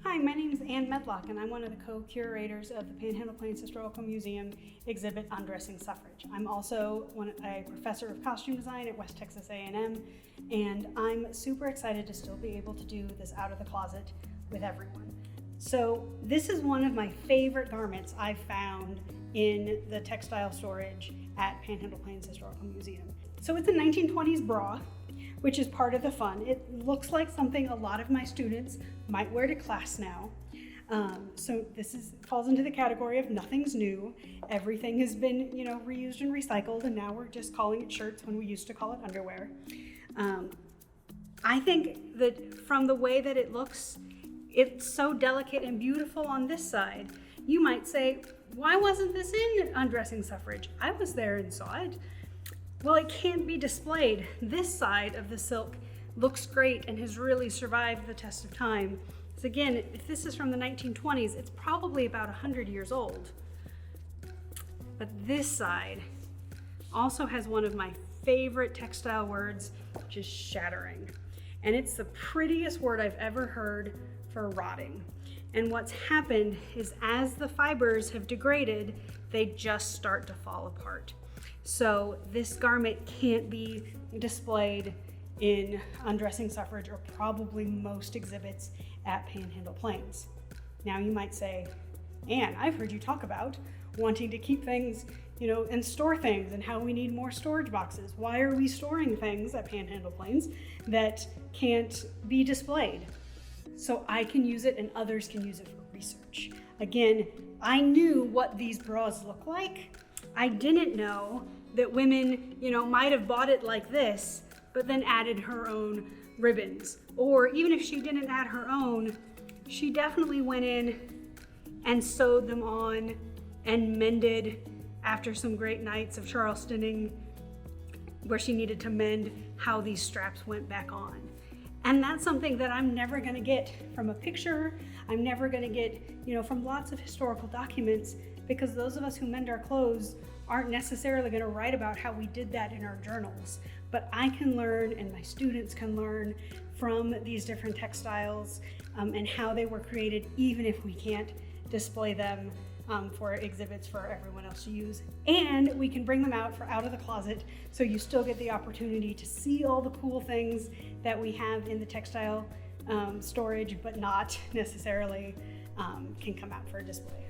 Hi, my name is Ann Medlock, and I'm one of the co-curators of the Panhandle-Plains Historical Museum exhibit Undressing Suffrage. I'm also a professor of costume design at West Texas A&M, and I'm super excited to still be able to do this out of the closet with everyone. So this is one of my favorite garments I've found in the textile storage at Panhandle-Plains Historical Museum. So it's a 1920s bra, which is part of the fun. It looks like something a lot of my students might wear to class now. So this falls into the category of nothing's new. Everything has been, reused and recycled, and now we're just calling it shirts when we used to call it underwear. I think that from the way that it looks, it's so delicate and beautiful on this side. You might say, why wasn't this in Undressing Suffrage? I was there and saw it. Well, it can't be displayed. This side of the silk looks great and has really survived the test of time. So again, if this is from the 1920s, it's probably about 100 years old. But this side also has one of my favorite textile words, which is shattering. And it's the prettiest word I've ever heard for rotting. And what's happened is as the fibers have degraded, they just start to fall apart. So this garment can't be displayed in Undressing Suffrage or probably most exhibits at Panhandle-Plains. Now you might say, Anne, I've heard you talk about wanting to keep things, and store things and how we need more storage boxes. Why are we storing things at Panhandle-Plains that can't be displayed? So I can use it and others can use it for research. Again, I knew what these bras look like. I didn't know that women, might have bought it like this, but then added her own ribbons. Or even if she didn't add her own, she definitely went in and sewed them on and mended after some great nights of Charlestoning where she needed to mend how these straps went back on. And that's something that I'm never gonna get from a picture. I'm never gonna get, from lots of historical documents, because those of us who mend our clothes aren't necessarily going to write about how we did that in our journals. But I can learn, and my students can learn from these different textiles and how they were created, even if we can't display them for exhibits for everyone else to use. And we can bring them out for out of the closet, so you still get the opportunity to see all the cool things that we have in the textile storage, but not necessarily can come out for a display.